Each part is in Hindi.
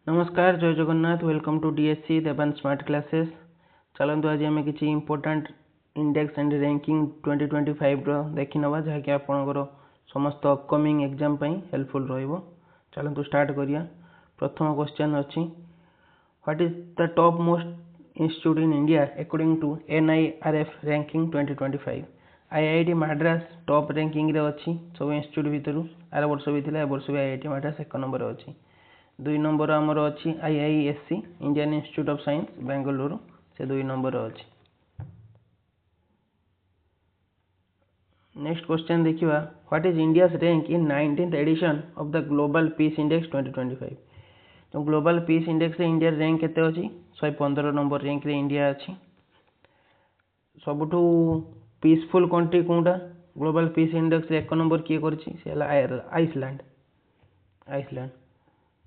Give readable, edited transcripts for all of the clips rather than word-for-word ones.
नमस्कार जय जगन्नाथ वेलकम टू डीएससी देवान स्मार्ट क्लासेस। चलतु आज आम किसी इंपोर्टाट इंडेक्स एंड रैंकिंग 2025 देखी नवा जहाँकि आपंकर समस्त अपकमिंग एग्जाम हेल्पफुल रहिबो। चलतु स्टार्ट करिया। प्रथम क्वेश्चन अच्छी what is the top most institute in India according to NIRF ranking 2025। IIT Madras top ranking रे अच्छी सब इंस्टीट्यूट भितर आर वर्ष भी थिला ए वर्ष भी IIT मद्रास 1 नंबर अच्छी। 2 नंबर आमर अच्छी IISc Indian institute of science Bengaluru से 2 नंबर अच्छी। नेक्स्ट क्वेश्चन देखिवा what is India rank in 19th edition of the global peace index 2025। तो ग्लोबल पीस इंडेक्स रे इंडिया रैंक केते अछि 115 नंबर रैंक रे इंडिया अछि। सबुठु पीसफुल कंट्री कोनटा ग्लोबल पीस इंडेक्स रे 1 नंबर किए करछि से आइसलैंड।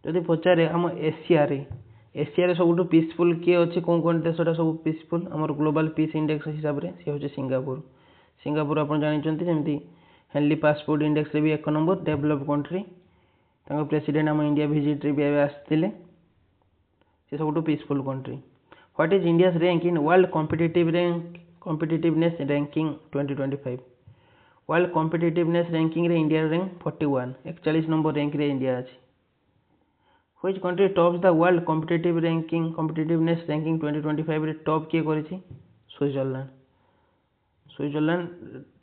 जदि पचारे आम एशिया सब पीसफुल किए अच्छे कौन कौन देशटा सब पीसफुल आम ग्लोबल पीस इंडेक्स हिसाब से सी हूँ सिंगापुर आप जानते जमी हेनली पासपोर्ट इंडेक्स रे भी 1 नंबर डेभलप कंट्री प्रेसिडेंट आम इंडिया विजिट रे भी आसते सी सब peaceful country. What is India rank in world competitiveness ranking 2025। World competitiveness ranking रे इंडिया रैंक 41 41 नंबर रैंक रे इंडिया अच्छी। Which country tops the world competitiveness ranking 2025 रे टॉप किए करिछि स्विट्जरलैंड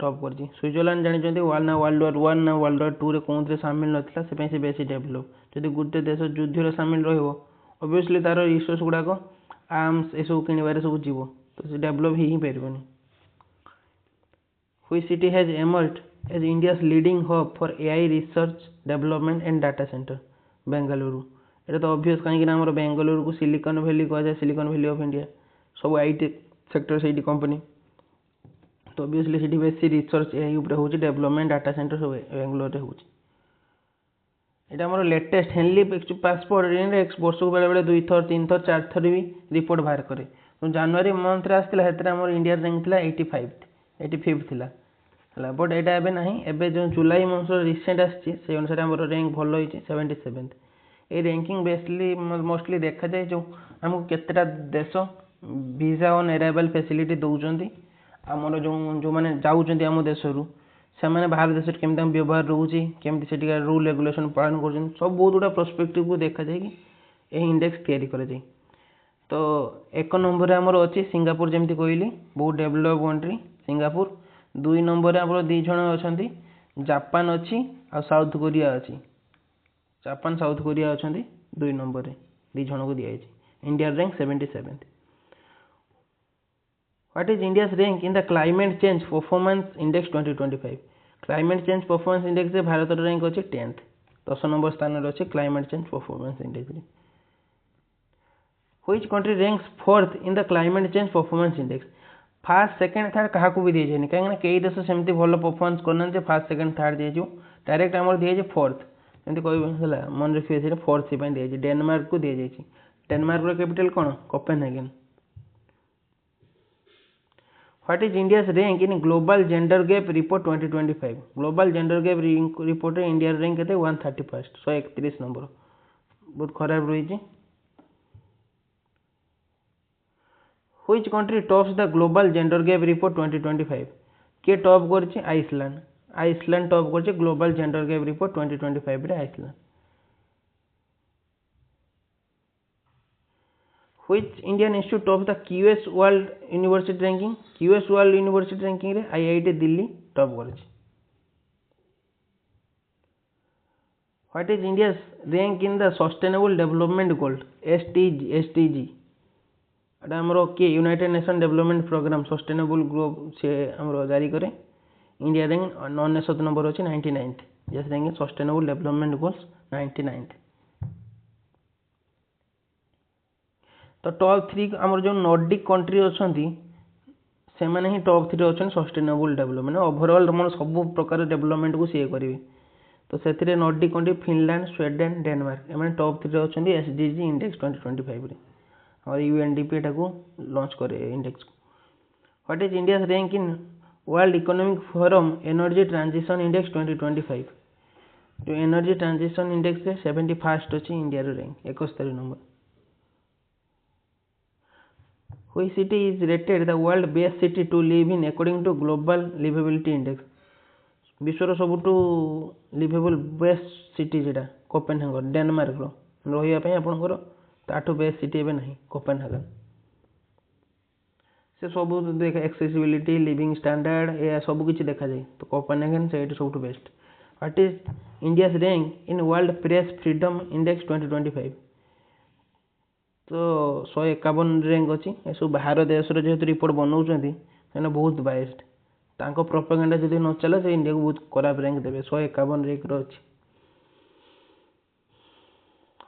टॉप करिछि। स्विट्जरलैंड जानिछन्ति ना वर्ल्ड वॉर 1 ना वर्ल्ड वॉर 2 रे कोन रे शामिल नथिला से बेसी डेभलप। जदि गुटे देश युद्ध रे शामिल रहइबो ऑब्वियसली तार रिसोर्स गुडाको आर्म्स ए सब किनिबारे सब जीवो तो से डेभलप ही परिबनी। Which city has emerged as India's leading hub for AI research development and data center? Bengaluru. এটা তো অবভিয়াস কাହିଁକି ନା ଆମର ବେଙ୍ଗାଲୁରୁକୁ ସିଲିକନ୍ ଭ୍ୟାଲି କୁହାଯାଏ, ସିଲିକନ୍ ଭ୍ୟାଲି ଅଫ୍ ଇଣ୍ଡିଆ। ସବୁ IT ସେକ୍ଟର ସେଇଠି କମ୍ପାନୀ ତ ଅବଭିୟସଲି ସେଠି ବେଶୀ ରିସର୍ଚ୍ଚ ଏଆଇ ଉପରେ ହେଉଛି, ଡେଭଲପମେଣ୍ଟ ଡାଟା ସେଣ୍ଟର ସବୁ ବେଙ୍ଗାଲୁରୁରେ ହେଉଛି। এটা ଆମର ଲେଟେଷ୍ଟ ହେନଲି ପାସପୋର୍ଟ ଇଣ୍ଡେକ୍ସ ବର୍ଷକୁ ବେଳେବେଳେ 2 ଥର 3 ଥର 4 ଥର ବି ରିପୋର୍ଟ ବାହାର କରେ। ତ ଜାନୁଆରୀ ମନ୍ଥରେ ଆସିଥିଲା ସେଥିରେ ଆମର ଇଣ୍ଡିଆ ର୍ୟାଙ୍କ ଥିଲା 85 ଥିଲା ହେଲା। ବଟ୍ ଏଇଟା ଏବେ ନାହିଁ, ଏବେ ଯେଉଁ ଜୁଲାଇ ମାସର ରିସେଣ୍ଟ ଆସିଛି ସେଇ ଅନୁସାରେ ଆମର ର୍ୟାଙ୍କ ଭଲ ହେଇଛି 77। ये रैंकिंग बेसिकली मोस्टली देखा जाए जो आमको केतेटा देश वीजा ऑन अराइवल फैसिलिटी दौरान आमर जो जो मैंने जाऊँच आम देश से बाहर देश केमी व्यवहार रोचे केमी से रूल रेगुलेशन पालन कर सब बहुत गुड़ा पर्सपेक्टिव को देखा जाए कि यही इंडेक्स तैयारी करा जाए। तो 1 नंबर आमर अच्छी सिंगापुर जमी कहली बहुत डेभलप कंट्री सिंगापुर। 2 नंबर आम 2 जन अच्छा जापान अच्छी आ साउथ कोरिया अच्छी। जापान साउथ कोरिया अच्छा 2 नंबर 2 जन को दिखाई। India rank 77। What is India rank in the climate change performance index 2025। Climate change performance index रे भारत रैंक अच्छे 10th 10 नंबर स्थान अच्छे क्लाइमेट चेंज परफॉर्मेंस इंडेक्स रे। Which country ranks 4th in the climate change performance index. Fast second third क्या भी दी जाए कहीं कई देश सेमती भल परफॉर्मेंस करना फास्ट सेकेंड थर्ड दिए डायरेक्ट आम दी 4th एमती कह मन रखिए 4th से दी डेनमार्क को दी जाए। डेनमार्क कैपिटल कौन Copenhagen. What is India rank in global gender gap report 2025। Global gender gap report India rank के 131 131 नंबर बहुत खराब रही। Which country tops the global gender gap report 2025। किए टॉप कर आइसलैंड। आइसलैंड टॉप कर ग्लोबल जेंडर गैप रिपोर्ट 2025 रे Iceland. Which Indian institute top the QS world university ranking. QS world university ranking रे IIT दिल्ली टॉप कर। What is India rank in the sustainable development goal SDG। एटा हमरो के united nation development programme sustainable growth से हमरो जारी करे। इंडिया रैंक 99 नंबर अच्छे 99th जैसे rank sustainable development goals 99th। तो टॉप 3 आमर जो नॉर्डिक कंट्री अच्छा से मैंने ही टॉप 3 अच्छा सस्टेनेबल डेवलपमेंट ओवरऑल मन सब प्रकार डेवलपमेंट को सी करेंगे। तो से Nordic country Finland Sweden Denmark एम टॉप 3 अच्छा SDG इंडेक्स 2025 रे और UNDP को लॉन्च करे इंडेक्स को। What is India rank in world economic forum energy transition index 2025। जो एनर्जी ट्रांजिशन इंडेक्स रे 71 अच्छी India rank 71 number. Which city is rated the world best city to live in according to global livability index? विश्वर सबुठु लिभेबल बेस्ट सिटी जेटा कोपेनहेगन डेनमार्क रही आपंकर ताठू बेस्ट सिटी एवं ना कोपेनहेगन से सब देख एक्सेसिबिलिटी लिविंग स्टैंडर्ड या सब किसी देखा जाए तो कोपेनहेगन से सब best. What is India rank in world press freedom index 2025? तो 151 रैंक अच्छी सब बाहर देश जेहेतु रिपोर्ट बनाऊँ बहुत बायस्ड तांको प्रोपेगेंडा जदि न चले से इंडिया को बहुत खराब रैंक देवे 151 रैंक अच्छी।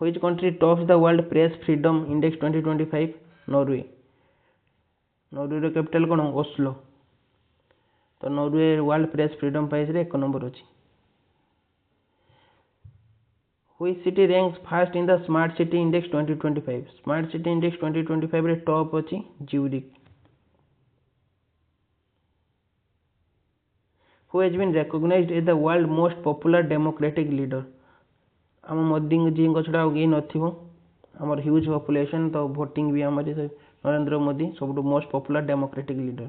Which country tops the world press freedom index 2025? Norway. Norway रो कैपिटल कौन? ओस्लो। तो Norway world press freedom price रे 1 नंबर अच्छी। Which city ranks first in the smart city index 2025? Smart city index 2025 रे टॉप अच्छी Zurich. Who has been recognized as the world most popular democratic leader? आम मोदी जी छड़ा कहीं नमर ह्यूज पॉपुलेशन तो भोटिंग भी आम नरेंद्र मोदी सब most popular democratic leader.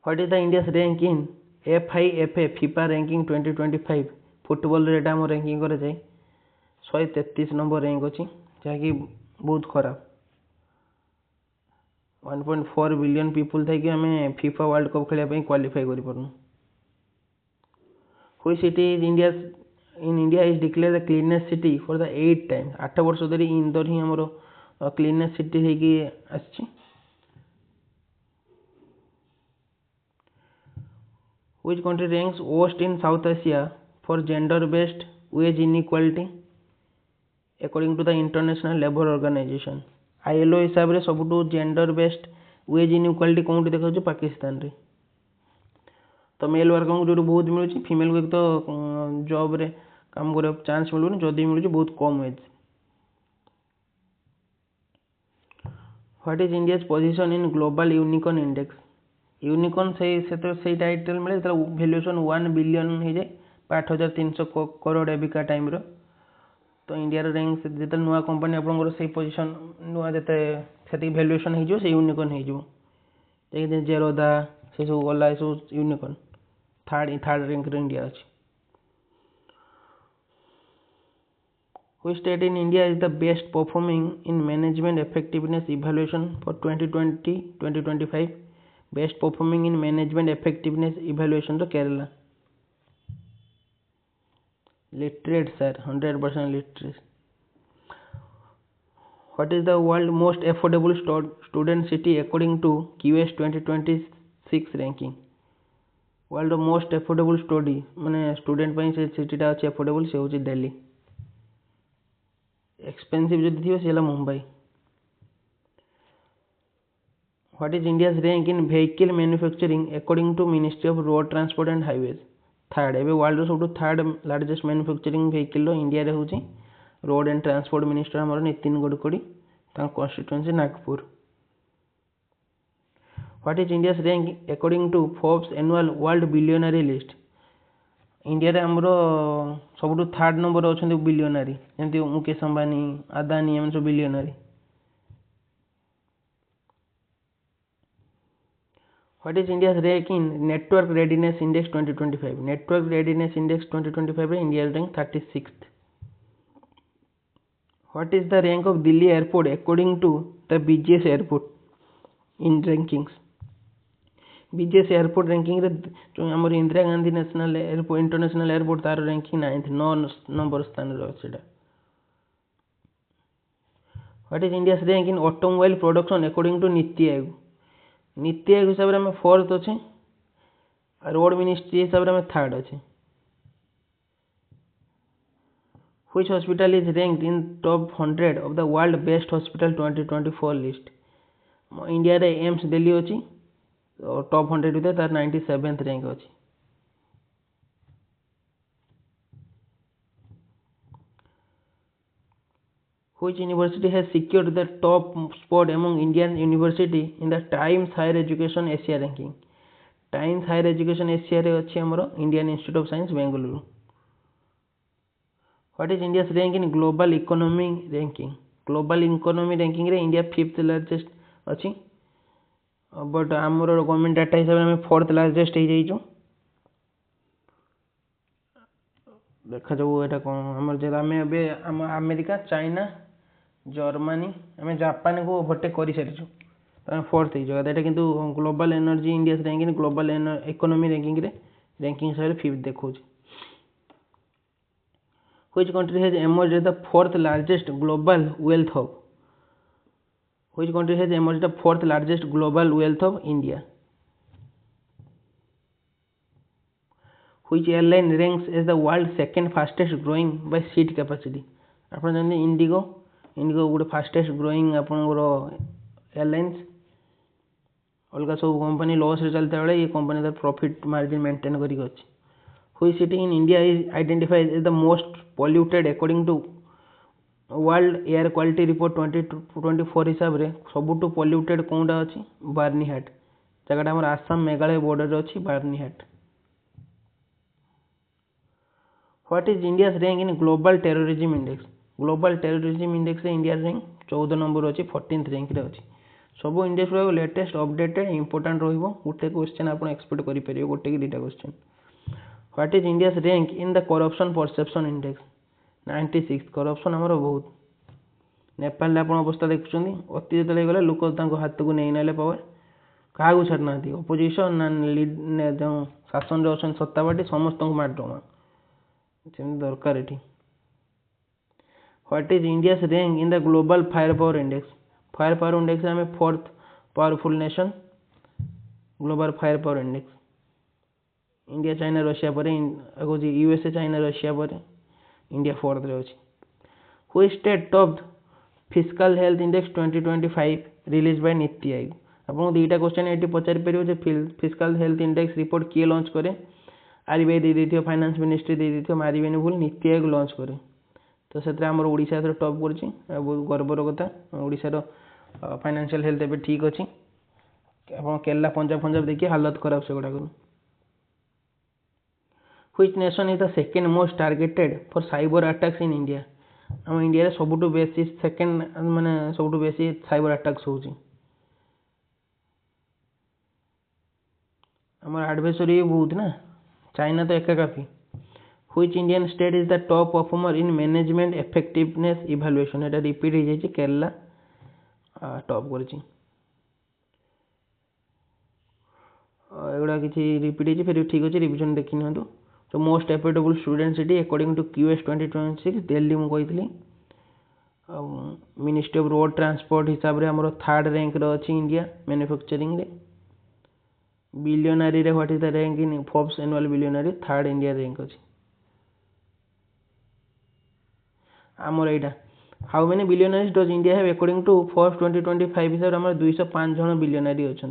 What is the India rank in FIFA FIFA ranking 2025? Football rate आम रैंकिंग करे जाए 133 नंबर रैंक अच्छी जहाँकि बहुत खराब। 1.4 बिलियन पीपुल थे कि हमें फीफा वर्ल्ड कप खेलने क्वालिफाई कर पार्नु। Which city is India is declare the cleanest city for the 8th time? 8 वर्ष धरी इंदौर ही आमर क्लीनेस्ट सिटी होगी आसी। Which country ranks worst in South Asia for gender based wage inequality according to the international labour organization? ILO हिसाब से सबुठू जेंडर बेस्ड वेज इनइक्वालिटी कौन देखा पाकिस्तान रे। तो मेल वर्कर को जो बहुत मिलूँ फीमेल को एक तो जॉब रे काम कर चांस मिलूनी जदि मिलूँ बहुत कम wage. What is India position in global unicorn index? Unicorn से टाइटल मिले वैल्यूएशन 1 बिलियन हो जाए 8300 करोड़ एबिका टाइम रो। तो इंडिया रैंक जो नुआ कंपानी आपंकर से पोजिशन नुआ जिते भैल्यूएसन हो यूनिकॉर्न हो जेरोदा से सब गला सब यूनिकॉर्न थर्ड रैंक इंडिया अच्छी। Which state in India is the best performing in management effectiveness evaluation for 2020-2025? Best performing in management effectiveness evaluation तो Kerala. Literate sir 100% literate. What is the world most affordable student city according to QS 2026 ranking? World most affordable study माने स्टूडेंट से सिटीटा अच्छे एफोर्डेबल से हूँ दिल्ली। एक्सपेंसिव जब थी सी Mumbai. What is India rank in vehicle manufacturing according to ministry of road transport and highways? Third एवं वर्ल्ड सब third largest manufacturing vehicle India हूँ रोड एंड ट्रांसपोर्ट मिनिस्टर आमर Nitin Gadkari constituency Nagpur. What is India rank according to Forbes annual world billionaire list? India आमर सब थर्ड नंबर अच्छा बिलियनरी जमी मुकेश अंबानी अदानी एम सब billionaire. What is India rank in network readiness index 2025? Network readiness index 2025 इंडिया रैंक 36th। What is the rank of Delhi airport according to the BGS airport in rankings? BGS airport ranking जो आम Indira Gandhi national airport international airport तार रैंकिंग 9th 9 नंबर स्थान अच्छे। What is India rank in automobile production according to NITI Aayog? NITI Aayog हिसाब से 4th अच्छे रोड मिनिस्ट्री हिसाब से थर्ड अच्छे। Which hospital is ranked in top 100 of the world best hospital 2024 list? India रे एम्स दिल्ली अच्छी और टॉप 100 भितर तार 97th रैंक अच्छी। Which university has secured the top spot among Indian university in the Times Higher Education Asia ranking? Times higher education Asia रे अच्छी हमरो Indian institute of science Bengaluru. What is India's rank in global economy ranking? Global economy ranking रे इंडिया 5th लार्जेस्ट अच्छी, बट आमर गवर्नमेंट डाटा हिसाब से आम 4th लार्जेस्ट हो जाइछो। देखा जाऊ एटा कौन हमर जे आमे अबे अमेरिका, चाइना, जर्मनी, आम जापान को ओवरटेक कर सारी, तो 4th हो जाएगा। एटा किंतु global energy India rank in global economy ranking रे रैंकिंग हिसाब से 5th देखो। Which country has emerged as the 4th largest global wealth hub? Which country has emerged the 4th largest global wealth hub? India. Which airline ranks as the world's second fastest growing by seat capacity? आप जानते इंडिगो, इंडिगो गोटे फास्टेस्ट ग्रोइंग आपंकर एयरलाइंस। अलग सब कंपनी लॉस रे चलता बेले ये कंपनी तार प्रॉफिट मार्जिन मेंटेन करके अछि। Which city in India is identified as the most polluted according to world air quality report 2024 हिसाब रे सबुठु पॉल्यूटेड कौनटा अच्छी? बार्नीहाट। जगह आम आसाम मेघालय बॉर्डर अच्छी Byrnihat. What is India rank in global terrorism index? Global terrorism index रे इंडिया रैंक 14 नंबर अच्छी, 14th रैंक रे अच्छी। सब इंडेक्स लेटेस्ट अपडेटेड इंपोर्टेंट रहिबो। गोटे क्वेश्चन आप एक्सपेक्ट करि परिबो, गोटे कि दुटा question. What is India rank in the corruption perception index? 96। Corruption आमर बहुत। नेपाल आप अवस्था देखुं अति जो गले लोक हाथ को नहीं ना पावर क्या छाड़ना अपोजिशन ना जो शासन अच्छे सत्ता पार्टी समस्त मारदमा दरकार ये। What is India rank in the global fire power index? Fire power index आम 4th powerful nation global fire power index. India China Russia पर यूएसए चाइना रशिया पर इंडिया 4th रे अछि। Which state topped fiscal health index 2025 release by NITI Aayog? आपको दुईटा क्वेश्चन ये पचारि पारे फिस्कल हेल्थ इंडेक्स रिपोर्ट किए लॉन्च करे? आरबीआई दे देथियो, फाइनेंस मिनिस्ट्री दे देथियो, मारिबेनी भूल नीति आयोग लॉन्च करे। तो से ओडिशा एथर टॉप करछि, बहुत गर्वर कथा। ओडिशार फाइनेंशियल हेल्थ एबे ठीक अछि। आप केरला पंजाब देखिए हालत खराब से गुड़ा करूँ। Which nation is the second most targeted for cyber attacks in India? आम इंडिया सबुठु बेसी सेकेंड माने सबुठु बेसी साइबर अटैक्स होउछि। आम एडवर्सरी बहुत ना, चाइना तो एका काफी। Which Indian state is the top performer in management effectiveness evaluation? Etah repeat हो जाइए, केरला टॉप करछि। एगुड़ा किसी रिपीट फिर ठीक अच्छे रिविजन देखी नि। तो most affordable student city according to QS 2026 Delhi मुझे मिनिस्ट्री ऑफ रोड ट्रांसपोर्ट हिसाब से आम 3rd रैंक अच्छी इंडिया मैन्युफैक्चरिंग रे। बिलियनरी रे what is the rank in Forbes annual billionaire? 3rd India rank अच्छी आमर यहाँ। How many billionaires does India have according to Forbes 2025 हिसाब से 205 जन बिलियनरी अच्छा,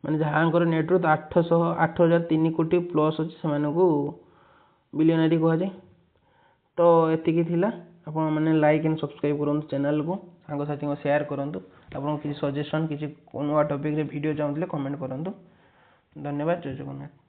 माने जहाँकर नेटवर्थ 8,003 कोटी प्लस अच्छे से बिलियनरी कहुए। तो एतिकी थिला। आपण मैंने लाइक एंड सब्सक्राइब करूँ चैनल को, सांगसाथी शेयर करूँ। आपको किसी सजेशन किसी नुआ टॉपिक रे वीडियो चाहते कमेंट करूँ। धन्यवाद। जय जगन्नाथ।